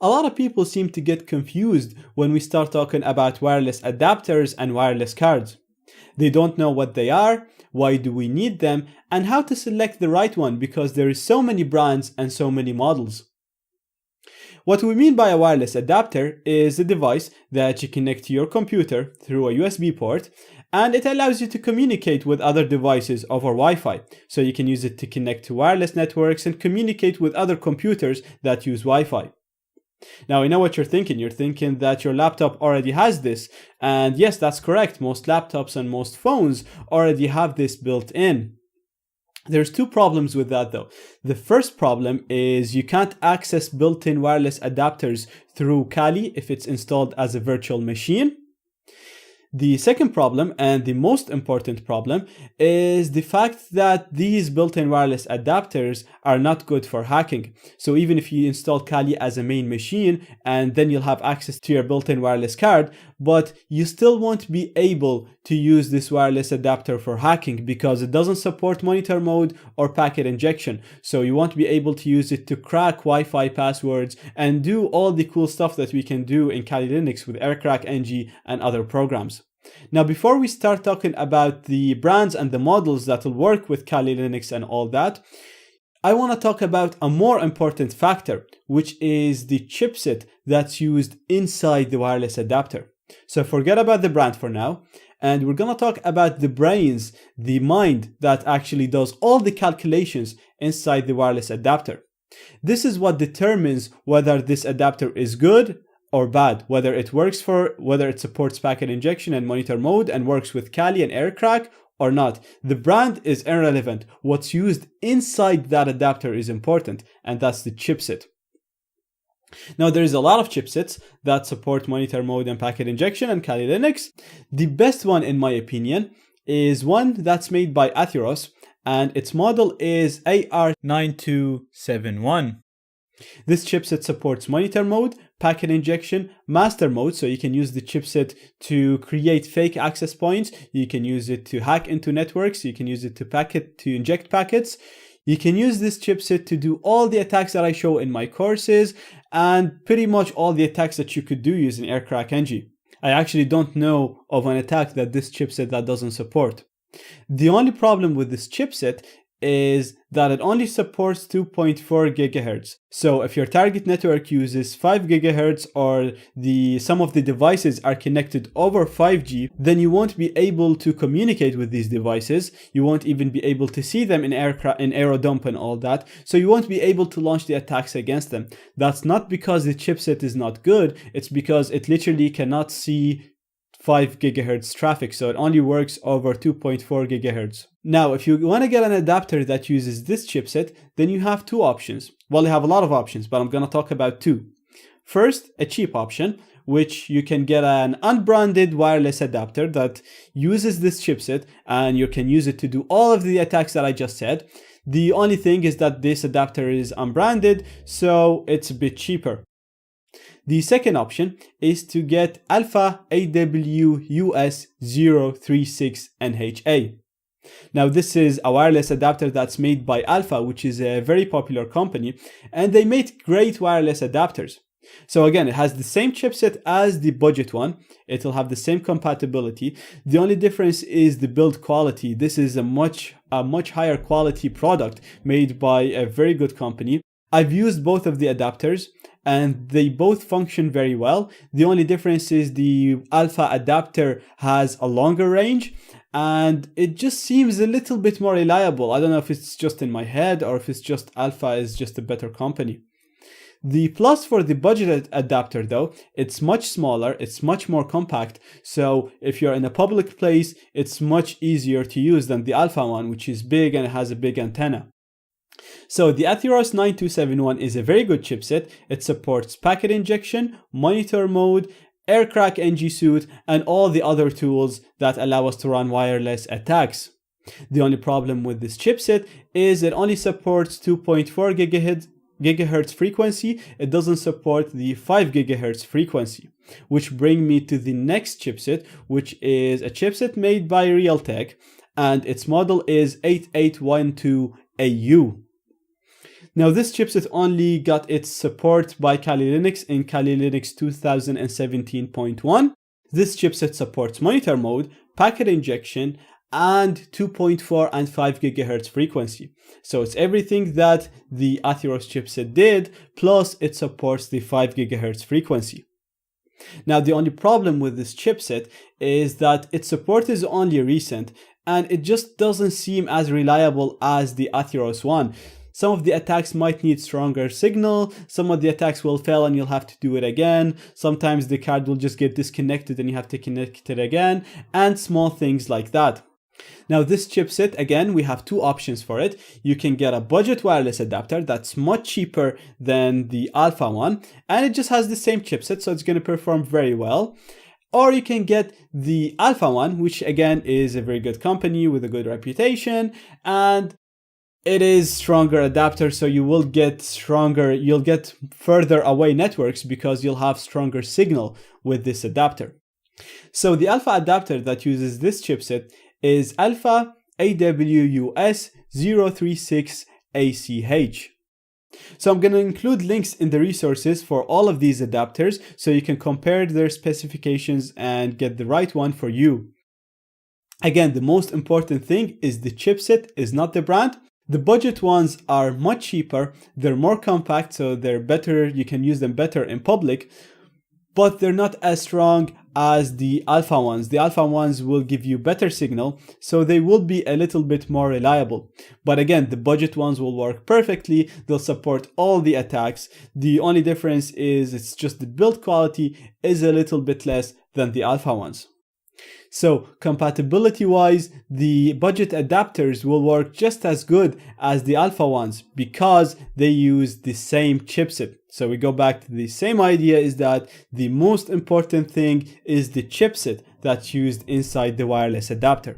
A lot of people seem to get confused when we start talking about wireless adapters and wireless cards. They don't know what they are, why do we need them, and how to select the right one because there is so many brands and so many models. What we mean by a wireless adapter is a device that you connect to your computer through a USB port, and it allows you to communicate with other devices over Wi-Fi. So you can use it to connect to wireless networks and communicate with other computers that use Wi-Fi. Now, I know what you're thinking. You're thinking that your laptop already has this. And yes, that's correct. Most laptops and most phones already have this built in. There's two problems with that though. The first problem is you can't access built-in wireless adapters through Kali if it's installed as a virtual machine. The second problem, and the most important problem, is the fact that these built-in wireless adapters are not good for hacking. So even if you install Kali as a main machine, and then you'll have access to your built-in wireless card, but you still won't be able to use this wireless adapter for hacking because it doesn't support monitor mode or packet injection. So you won't be able to use it to crack Wi-Fi passwords and do all the cool stuff that we can do in Kali Linux with AirCrack-NG and other programs. Now, before we start talking about the brands and the models that will work with Kali Linux and all that, I want to talk about a more important factor, which is the chipset that's used inside the wireless adapter. So forget about the brand for now, and we're going to talk about the brains, the mind that actually does all the calculations inside the wireless adapter. This is what determines whether this adapter is good or bad, whether it supports packet injection and monitor mode and works with Kali and AirCrack or not. The brand is irrelevant. What's used inside that adapter is important, and that's the chipset. Now, there's a lot of chipsets that support monitor mode and packet injection and Kali Linux. The best one, in my opinion, is one that's made by Atheros, and its model is AR9271. This chipset supports monitor mode, packet injection, master mode, so you can use the chipset to create fake access points. You can use it to hack into networks. You can use it to inject packets. You can use this chipset to do all the attacks that I show in my courses and pretty much all the attacks that you could do using AirCrack-NG. I actually don't know of an attack that this chipset that doesn't support. The only problem with this chipset is that it only supports 2.4 gigahertz. So if your target network uses 5 gigahertz or some of the devices are connected over 5G, then you won't be able to communicate with these devices. You won't even be able to see them in aerodump and all that. So you won't be able to launch the attacks against them. That's not because the chipset is not good. It's because it literally cannot see 5 gigahertz traffic, so it only works over 2.4 gigahertz. Now, if you want to get an adapter that uses this chipset, then you have two options. Well, you have a lot of options, but I'm going to talk about two. First, a cheap option, which you can get an unbranded wireless adapter that uses this chipset, and you can use it to do all of the attacks that I just said. The only thing is that this adapter is unbranded, so it's a bit cheaper. The second option is to get Alpha AWUS 036NHA. Now, this is a wireless adapter that's made by Alpha, which is a very popular company, and they make great wireless adapters. So again, it has the same chipset as the budget one. It'll have the same compatibility. The only difference is the build quality. This is a much higher quality product made by a very good company. I've used both of the adapters and they both function very well. The only difference is the Alpha adapter has a longer range and it just seems a little bit more reliable. I don't know if it's just in my head or if it's just Alpha is just a better company. The plus for the budget adapter though, it's much smaller, it's much more compact, so if you're in a public place, it's much easier to use than the Alpha one, which is big and it has a big antenna. So the Atheros 9271 is a very good chipset. It supports packet injection, monitor mode, AirCrack-NG suite, and all the other tools that allow us to run wireless attacks. The only problem with this chipset is it only supports 2.4 gigahertz frequency. It doesn't support the 5 gigahertz frequency, which brings me to the next chipset, which is a chipset made by Realtek, and its model is 8812AU. Now, this chipset only got its support by Kali Linux in Kali Linux 2017.1. This chipset supports monitor mode, packet injection, and 2.4 and 5 gigahertz frequency. So it's everything that the Atheros chipset did, plus it supports the 5 gigahertz frequency. Now, the only problem with this chipset is that its support is only recent, and it just doesn't seem as reliable as the Atheros one. Some of the attacks might need stronger signal, some of the attacks will fail and you'll have to do it again, sometimes the card will just get disconnected and you have to connect it again, and small things like that. Now, this chipset, again, we have two options for it. You can get a budget wireless adapter that's much cheaper than the Alpha one, and it just has the same chipset, so it's going to perform very well. Or you can get the Alpha one, which again is a very good company with a good reputation, and it is stronger adapter, so you'll get further away networks because you'll have stronger signal with this adapter. So the Alpha adapter that uses this chipset is Alpha AWUS 036ACH. So I'm going to include links in the resources for all of these adapters so you can compare their specifications and get the right one for you. Again, the most important thing is the chipset, is not the brand. The budget ones are much cheaper, they're more compact, so they're better, you can use them better in public, but they're not as strong as the Alpha ones. The Alpha ones will give you better signal, so they will be a little bit more reliable. But again, the budget ones will work perfectly, they'll support all the attacks. The only difference is it's just the build quality is a little bit less than the Alpha ones. So compatibility wise, the budget adapters will work just as good as the Alpha ones because they use the same chipset. So we go back to the same idea, is that the most important thing is the chipset that's used inside the wireless adapter.